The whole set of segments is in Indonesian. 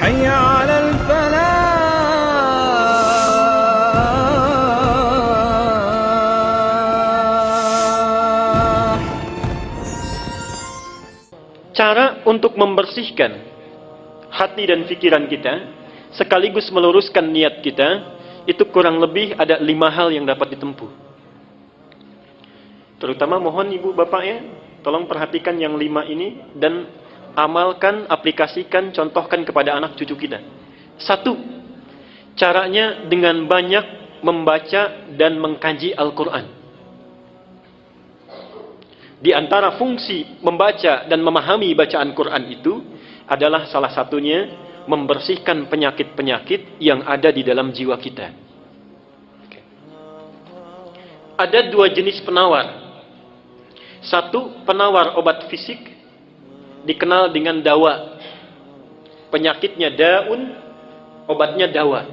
حي على الفلاح. Cara untuk membersihkan hati dan pikiran kita, sekaligus meluruskan niat kita, itu kurang lebih ada 5 hal yang dapat ditempuh. Terutama mohon ibu bapak ya, tolong perhatikan yang 5 ini dan amalkan, aplikasikan, contohkan kepada anak cucu kita. 1. Caranya dengan banyak membaca dan mengkaji Al-Quran. Di antara fungsi membaca dan memahami bacaan Quran itu adalah salah satunya membersihkan penyakit-penyakit yang ada di dalam jiwa kita. Ada 2 jenis penawar. 1, penawar obat fisik, dikenal dengan dawa. Penyakitnya daun, obatnya dawa.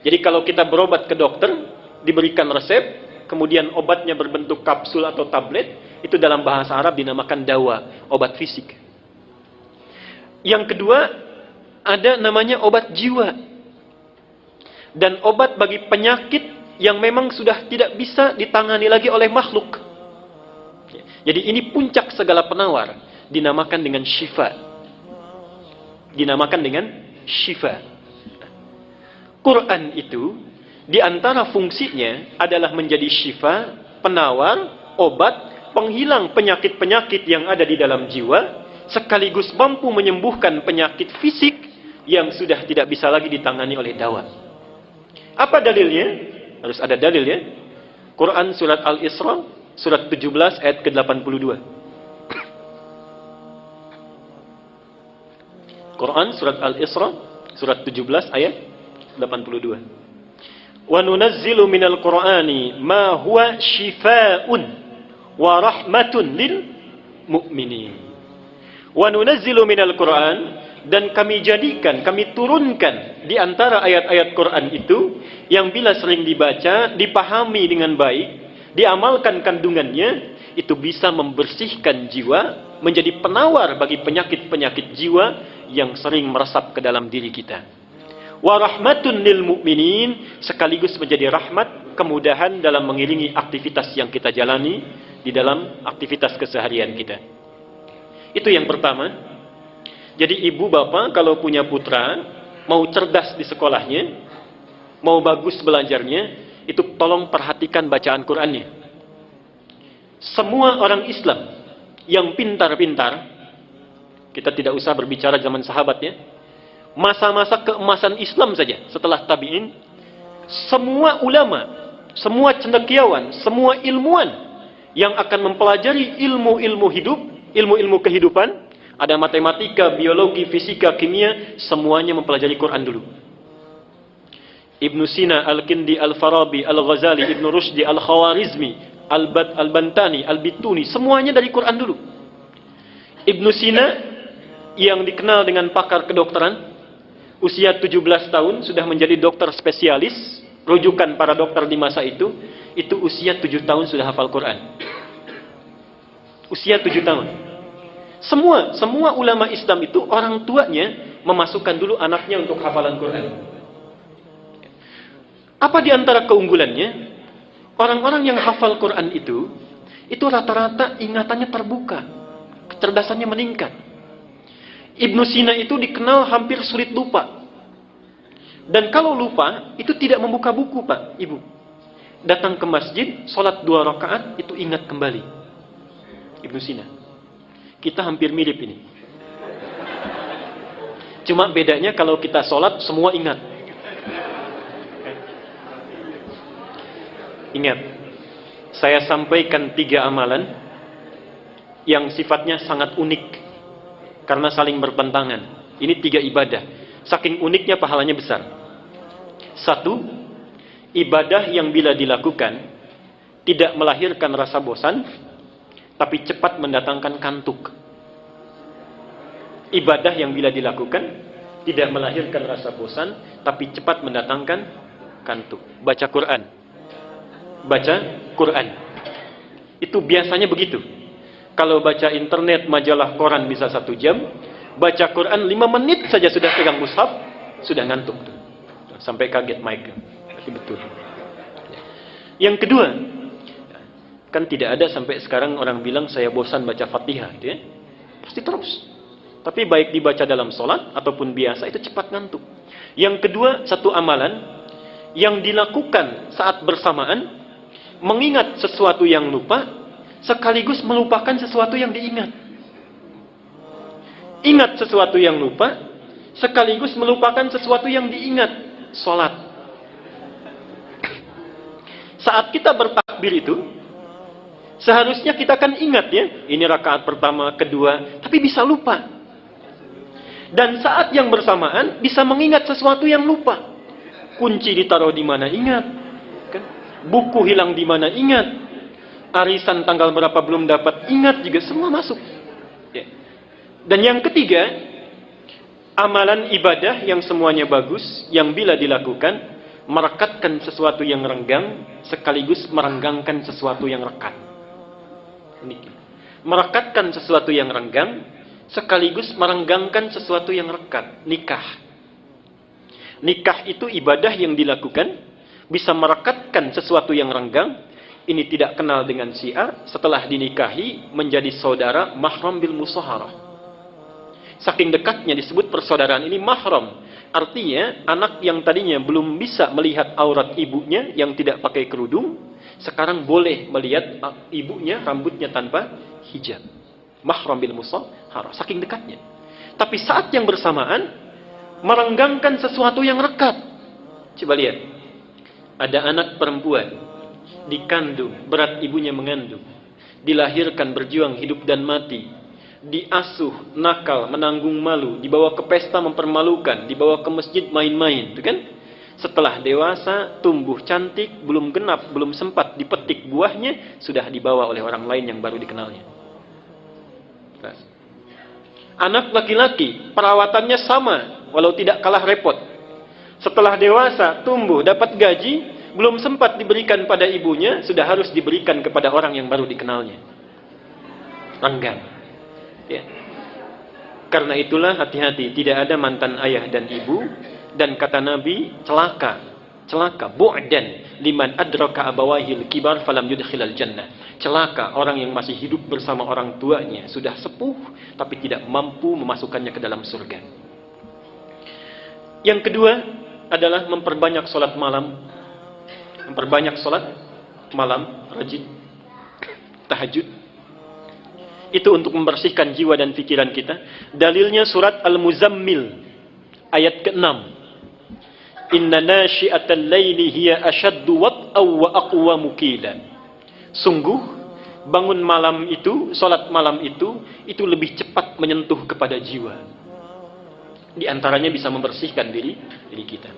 Jadi kalau kita berobat ke dokter, diberikan resep, kemudian obatnya berbentuk kapsul atau tablet, itu dalam bahasa Arab dinamakan dawa, obat fisik. Yang kedua, ada namanya obat jiwa. Dan obat bagi penyakit yang memang sudah tidak bisa ditangani lagi oleh makhluk. Jadi ini puncak segala penawar, dinamakan dengan syifa. Dinamakan dengan syifa. Quran itu, di antara fungsinya adalah menjadi syifa, penawar, obat, penghilang penyakit-penyakit yang ada di dalam jiwa, sekaligus mampu menyembuhkan penyakit fisik yang sudah tidak bisa lagi ditangani oleh dawa. Apa dalilnya? Harus ada dalil ya. Quran surat Al-Isra, surat 17 ayat ke-82. Quran surat Al-Isra, surat 17 ayat 82. Wa nunazzilu minal Qur'ani ma huwa shifaa'un wa rahmatun lil mu'minin. Wa nunazzilu minal Qur'an, dan kami jadikan, kami turunkan di antara ayat-ayat Quran itu yang bila sering dibaca, dipahami dengan baik, diamalkan kandungannya, itu bisa membersihkan jiwa, menjadi penawar bagi penyakit-penyakit jiwa yang sering meresap ke dalam diri kita. Wa rahmatun lil mu'minin, sekaligus menjadi rahmat, kemudahan dalam mengiringi aktivitas yang kita jalani di dalam aktivitas keseharian kita. Itu yang pertama. Jadi ibu bapak kalau punya putra, mau cerdas di sekolahnya, mau bagus belajarnya, itu tolong perhatikan bacaan Qur'annya. Semua orang Islam yang pintar-pintar, kita tidak usah berbicara zaman sahabat ya, masa-masa keemasan Islam saja setelah tabi'in, semua ulama, semua cendekiawan, semua ilmuwan yang akan mempelajari ilmu-ilmu hidup, ilmu-ilmu kehidupan, ada matematika, biologi, fisika, kimia, semuanya mempelajari Quran dulu. Ibnu Sina, Al-Kindi, Al-Farabi, Al-Ghazali, Ibnu Rushdi, Al-Khawarizmi, Al-Bantani, Al-Bituni, semuanya dari Quran dulu. Ibnu Sina yang dikenal dengan pakar kedokteran, usia 17 tahun sudah menjadi dokter spesialis, rujukan para dokter di masa itu usia 7 tahun sudah hafal Quran. Usia 7 tahun. Semua ulama Islam itu orang tuanya memasukkan dulu anaknya untuk hafalan Quran. Apa di antara keunggulannya? Orang-orang yang hafal Quran itu rata-rata ingatannya terbuka, kecerdasannya meningkat. Ibnu Sina itu dikenal hampir sulit lupa. Dan kalau lupa, itu tidak membuka buku, Pak, Ibu. Datang ke masjid, sholat 2 rakaat, itu ingat kembali. Ibnu Sina. Kita hampir mirip ini. Cuma bedanya kalau kita sholat, semua ingat. Ingat, saya sampaikan 3 amalan yang sifatnya sangat unik karena saling bertentangan. Ini 3 ibadah. Saking uniknya pahalanya besar. 1, ibadah yang bila dilakukan tidak melahirkan rasa bosan, tapi cepat mendatangkan kantuk. Ibadah yang bila dilakukan tidak melahirkan rasa bosan, tapi cepat mendatangkan kantuk. Baca Quran. Baca Quran. Itu biasanya begitu. Kalau baca internet, majalah, koran bisa 1 jam. Baca Quran 5 menit saja sudah pegang mushaf, sudah ngantuk tuh. Sampai kaget mic. Tapi betul. Yang kedua, kan tidak ada sampai sekarang orang bilang saya bosan baca Fatihah, gitu ya. Pasti terus. Tapi baik dibaca dalam sholat ataupun biasa itu cepat ngantuk. Yang kedua, satu amalan yang dilakukan saat bersamaan, mengingat sesuatu yang lupa sekaligus melupakan sesuatu yang diingat. Ingat sesuatu yang lupa sekaligus melupakan sesuatu yang diingat. Sholat. Saat kita bertakbir itu, seharusnya kita kan ingat ya, ini rakaat pertama, kedua, tapi bisa lupa. Dan saat yang bersamaan bisa mengingat sesuatu yang lupa. Kunci ditaruh di mana ingat, kan? Buku hilang di mana ingat, arisan tanggal berapa belum dapat ingat, juga semua masuk. Ya. Dan yang ketiga, amalan ibadah yang semuanya bagus, yang bila dilakukan merekatkan sesuatu yang renggang sekaligus merenggangkan sesuatu yang rekat. Merekatkan sesuatu yang renggang sekaligus merenggangkan sesuatu yang rekat. Nikah. Nikah itu ibadah yang dilakukan bisa merekatkan sesuatu yang renggang. Ini tidak kenal dengan si A, setelah dinikahi menjadi saudara mahram bil musaharah. Saking dekatnya disebut persaudaraan ini mahram. Artinya anak yang tadinya belum bisa melihat aurat ibunya yang tidak pakai kerudung, sekarang boleh melihat ibunya rambutnya tanpa hijab. Mahram bil musaharah. Saking dekatnya. Tapi saat yang bersamaan merenggangkan sesuatu yang rekat. Coba lihat. Ada anak perempuan dikandung, berat ibunya mengandung, dilahirkan berjuang hidup dan mati. Diasuh, nakal, menanggung malu, dibawa ke pesta mempermalukan, dibawa ke masjid main-main, itu kan? Setelah dewasa, tumbuh cantik, belum genap, belum sempat dipetik buahnya, sudah dibawa oleh orang lain yang baru dikenalnya. Anak laki-laki, perawatannya sama, walau tidak kalah repot. Setelah dewasa, tumbuh, dapat gaji, belum sempat diberikan pada ibunya, sudah harus diberikan kepada orang yang baru dikenalnya. Renggang. Ya. Karena itulah hati-hati, tidak ada mantan ayah dan ibu, dan kata Nabi, celaka, bu'dan liman adraka abawahil kibar falam yudkhilal jannah. Celaka orang yang masih hidup bersama orang tuanya, sudah sepuh tapi tidak mampu memasukkannya ke dalam surga. Yang kedua adalah memperbanyak salat malam. Memperbanyak salat malam, rajin tahajud. Itu untuk membersihkan jiwa dan pikiran kita. Dalilnya surat Al-Muzammil ayat ke-6. Inna nasyi'atal laili hiya ashaddu wat'aw wa aqwamu qila. Sungguh bangun malam itu, salat malam itu lebih cepat menyentuh kepada jiwa. Di antaranya bisa membersihkan diri kita.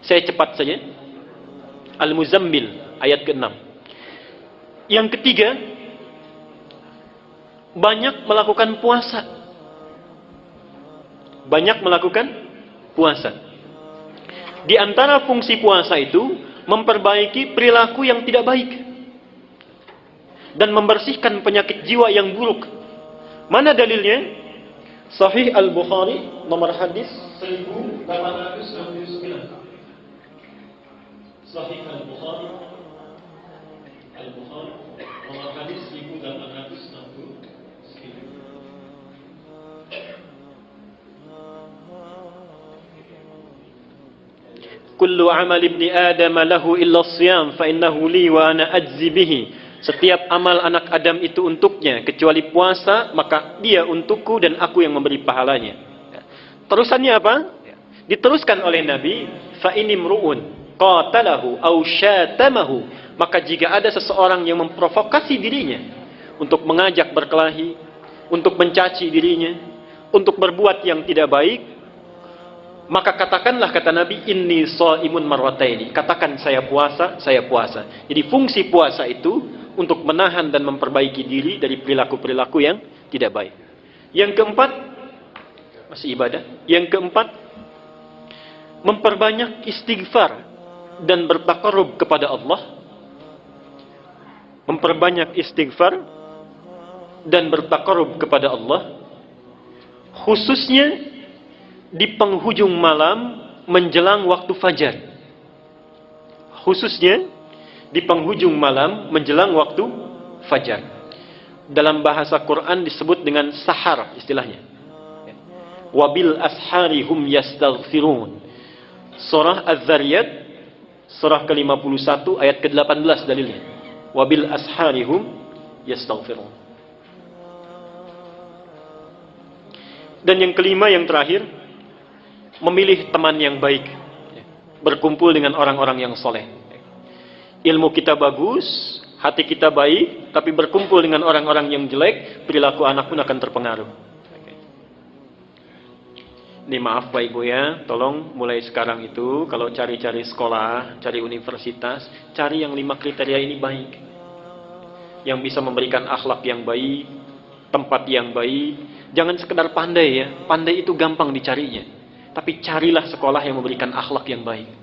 Saya cepat saja. Al-Muzammil ayat ke-6. Yang ketiga, banyak melakukan puasa. Banyak melakukan puasa. Di antara fungsi puasa itu memperbaiki perilaku yang tidak baik dan membersihkan penyakit jiwa yang buruk. Mana dalilnya? Sahih Al-Bukhari nomor hadis 1869. Sahih Al-Bukhari nomor hadis 1869. Kullu amal ibni Adam lahu illa siyam fa innahu li wa ana ajzi bihi. Setiap amal anak Adam itu untuknya kecuali puasa, maka dia untukku dan aku yang memberi pahalanya. Terusannya apa? Diteruskan oleh Nabi, fa inimruun qatalahu aw syatamahu, maka jika ada seseorang yang memprovokasi dirinya untuk mengajak berkelahi, untuk mencaci dirinya, untuk berbuat yang tidak baik, maka katakanlah, kata Nabi, inni shaimun marrataini. Katakan saya puasa, saya puasa. Jadi fungsi puasa itu untuk menahan dan memperbaiki diri dari perilaku-perilaku yang tidak baik. Yang keempat, masih ibadah. Yang keempat, memperbanyak istighfar dan bertaqarrub kepada Allah. Memperbanyak istighfar dan bertaqarrub kepada Allah. khususnya di penghujung malam menjelang waktu fajar. Khususnya di penghujung malam menjelang waktu fajar. Dalam bahasa Quran disebut dengan sahar istilahnya. Wabil ashari hum yastaghfirun. Surah Az-Zariyat, surah ke-51 ayat ke-18 dalilnya. Wabil ashari hum yastaghfirun. Dan yang kelima, yang terakhir, memilih teman yang baik. Berkumpul dengan orang-orang yang soleh. Ilmu kita bagus, hati kita baik, tapi berkumpul dengan orang-orang yang jelek, perilaku anak pun akan terpengaruh. Ini maaf Pak Ibu ya, tolong mulai sekarang itu kalau cari-cari sekolah, cari universitas, cari yang 5 kriteria ini baik. Yang bisa memberikan akhlak yang baik, tempat yang baik. Jangan sekedar pandai ya, pandai itu gampang dicarinya. Tapi carilah sekolah yang memberikan akhlak yang baik.